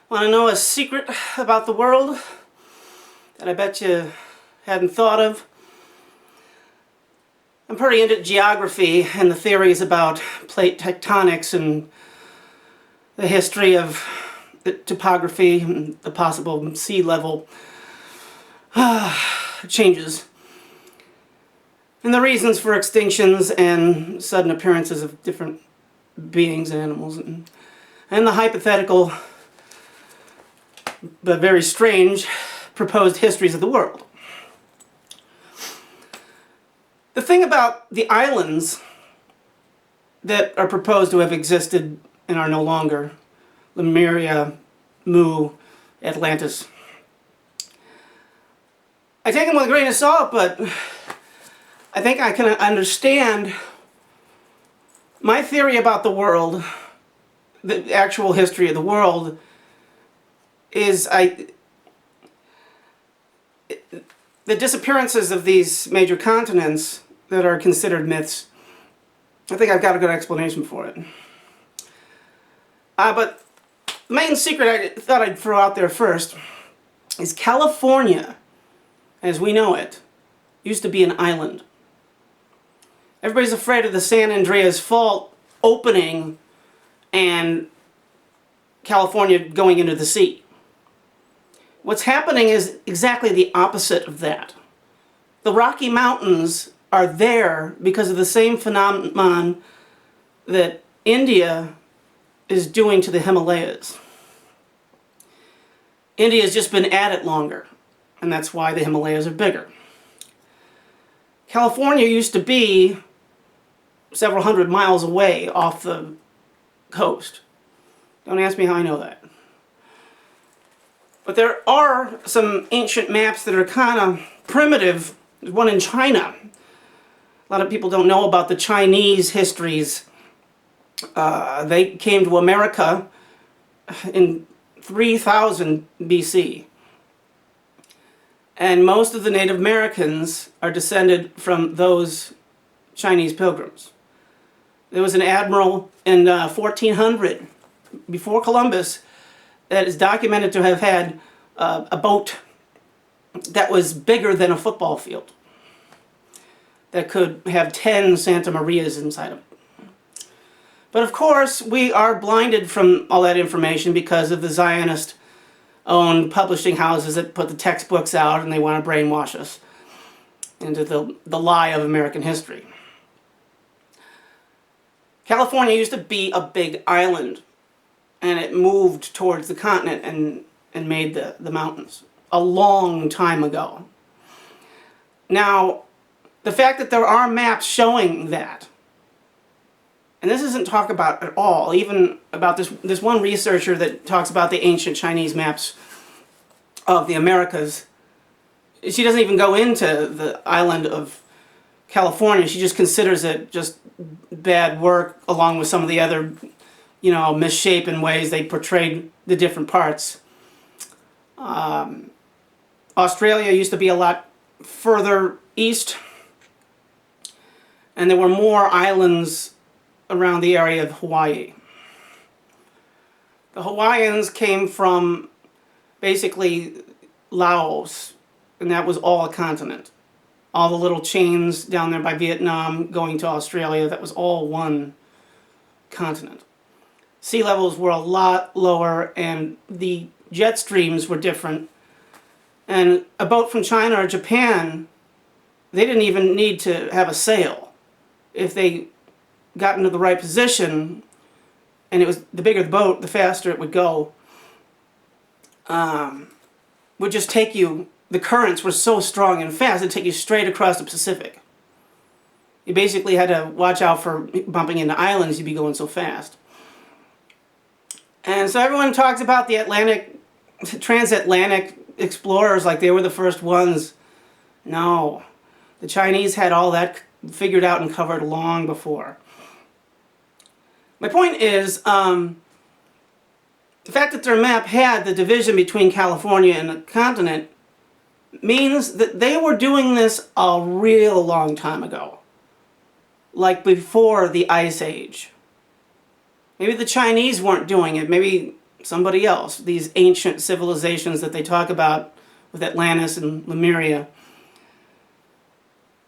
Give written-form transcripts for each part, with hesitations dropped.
Want to know a secret about the world that I bet you hadn't thought of? I'm pretty into geography and the theories about plate tectonics and the history of the topography and the possible sea level changes, and the reasons for extinctions and sudden appearances of different beings and animals, and the hypothetical but very strange proposed histories of the world. The thing about the islands that are proposed to have existed and are no longer, Lemuria, Mu, Atlantis, I take them with a grain of salt, but I think I can understand. My theory about the world, the actual history of the world, is the disappearances of these major continents that are considered myths. I think I've got a good explanation for it. But the main secret I thought I'd throw out there first is California, as we know it, used to be an island. Everybody's afraid of the San Andreas Fault opening and California going into the sea. What's happening is exactly the opposite of that. The Rocky Mountains are there because of the same phenomenon that India is doing to the Himalayas. India's just been at it longer, and that's why the Himalayas are bigger. California used to be several hundred miles away off the coast. Don't ask me how I know that. But there are some ancient maps that are kind of primitive. There's one in China. A lot of people don't know about the Chinese histories. They came to America in 3000 BC. And most of the Native Americans are descended from those Chinese pilgrims. There was an admiral in 1400, before Columbus, that is documented to have had a boat that was bigger than a football field, that could have 10 Santa Marias inside of it. But of course, we are blinded from all that information because of the Zionist-owned publishing houses that put the textbooks out, and they want to brainwash us into the lie of American history. California used to be a big island, and it moved towards the continent and made the mountains a long time ago. Now, the fact that there are maps showing that, and this isn't talked about at all, even about this one researcher that talks about the ancient Chinese maps of the Americas. She doesn't even go into the island of California. She just considers it just bad work, along with some of the other, misshapen ways they portrayed the different parts. Australia used to be a lot further east, and there were more islands around the area of Hawaii. The Hawaiians came from basically Laos, and that was all a continent. All the little chains down there by Vietnam going to Australia, that was all one continent. Sea levels were a lot lower, and the jet streams were different. And a boat from China or Japan, they didn't even need to have a sail. If they got into the right position, and it was the bigger the boat, the faster it would go, would just take you. The currents were so strong and fast, it'd take you straight across the Pacific. You basically had to watch out for bumping into islands, you'd be going so fast. And so everyone talks about the transatlantic explorers like they were the first ones. No. The Chinese had all that figured out and covered long before. My point is, the fact that their map had the division between California and the continent means that they were doing this a real long time ago. Like before the Ice Age. Maybe the Chinese weren't doing it. Maybe somebody else. These ancient civilizations that they talk about with Atlantis and Lemuria.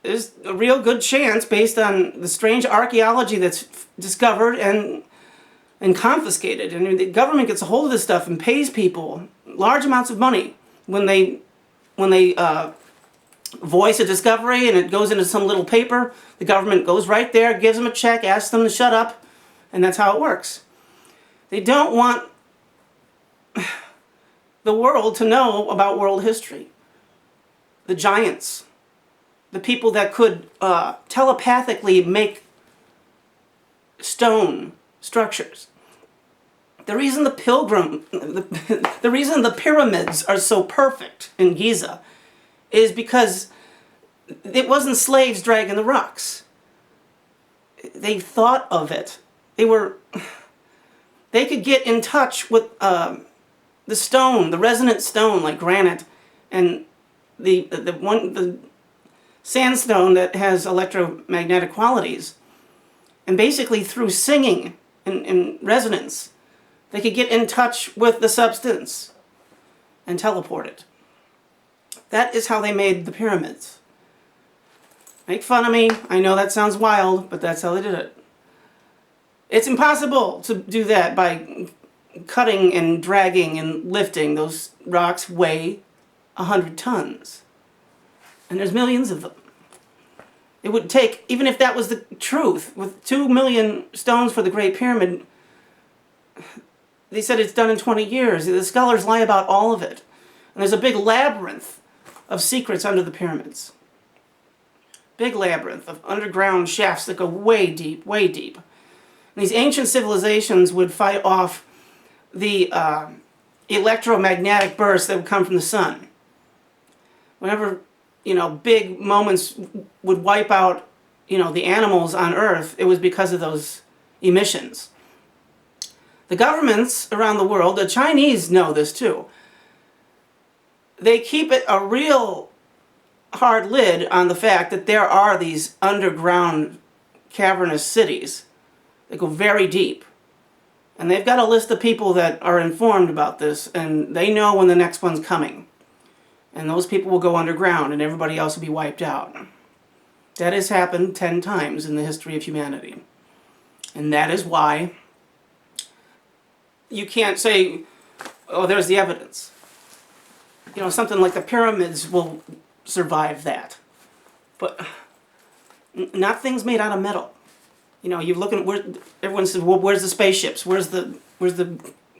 There's a real good chance, based on the strange archaeology that's discovered and confiscated. And the government gets a hold of this stuff and pays people large amounts of money when they voice a discovery and it goes into some little paper. The government goes right there, gives them a check, asks them to shut up, and that's how it works. They don't want the world to know about world history. The giants, the people that could telepathically make stone structures. The reason the reason the pyramids are so perfect in Giza is because it wasn't slaves dragging the rocks. They thought of it. They could get in touch with the stone, the resonant stone like granite, and the sandstone that has electromagnetic qualities. And basically through singing and resonance, they could get in touch with the substance and teleport it. That is how they made the pyramids. Make fun of me. I know that sounds wild, but that's how they did it. It's impossible to do that by cutting and dragging and lifting. Those rocks weigh 100 tons. And there's millions of them. It would take, even if that was the truth, with 2 million stones for the Great Pyramid, they said it's done in 20 years. The scholars lie about all of it. And there's a big labyrinth of secrets under the pyramids. Big labyrinth of underground shafts that go way deep, way deep. And these ancient civilizations would fight off the electromagnetic bursts that would come from the sun. Whenever, big moments would wipe out, the animals on Earth, it was because of those emissions. The governments around the world, the Chinese know this too, they keep it a real hard lid on the fact that there are these underground cavernous cities that go very deep. And they've got a list of people that are informed about this, and they know when the next one's coming. And those people will go underground, and everybody else will be wiped out. That has happened 10 times in the history of humanity. And that is why you can't say, oh, there's the evidence. Something like the pyramids will survive that. But not things made out of metal. You look at where everyone says, well, where's the spaceships? Where's the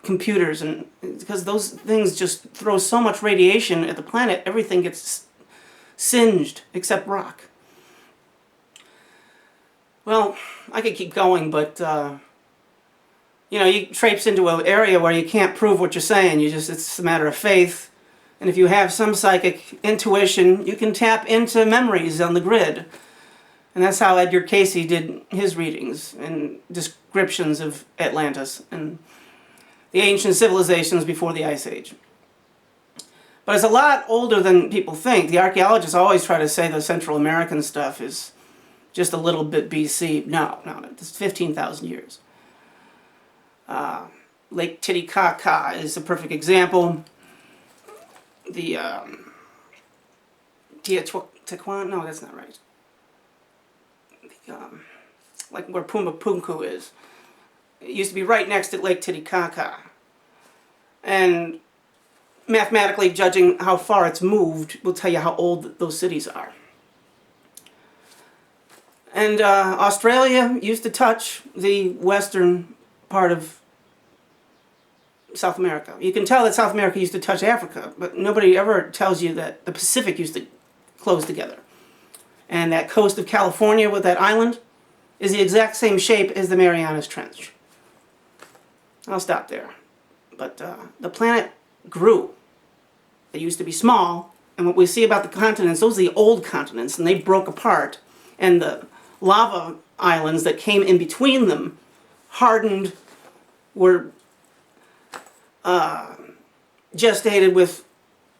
computers? And because those things just throw so much radiation at the planet, everything gets singed except rock. Well, I could keep going, but you traipse into an area where you can't prove what you're saying. It's a matter of faith. And if you have some psychic intuition, you can tap into memories on the grid. And that's how Edgar Cayce did his readings and descriptions of Atlantis and the ancient civilizations before the Ice Age. But it's a lot older than people think. The archaeologists always try to say the Central American stuff is just a little bit BC. No, it's 15,000 years. Lake Titicaca is a perfect example. The Teotihuacan, no, that's not right. Like where Pumapunku is. It used to be right next to Lake Titicaca. And mathematically judging how far it's moved will tell you how old those cities are. And Australia used to touch the western part of South America. You can tell that South America used to touch Africa, but nobody ever tells you that the Pacific used to close together. And that coast of California with that island is the exact same shape as the Marianas Trench. I'll stop there. But the planet grew. It used to be small, and what we see about the continents, those are the old continents, and they broke apart. And the lava islands that came in between them hardened, were gestated with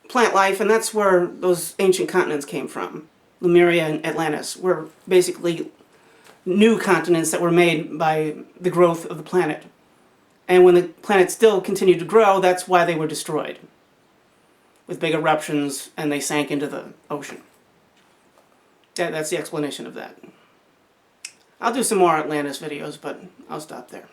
plant life, and that's where those ancient continents came from. Lemuria and Atlantis were basically new continents that were made by the growth of the planet And when the planet still continued to grow, that's why they were destroyed. With big eruptions, and they sank into the ocean. That's the explanation of that. I'll do some more Atlantis videos, but I'll stop there.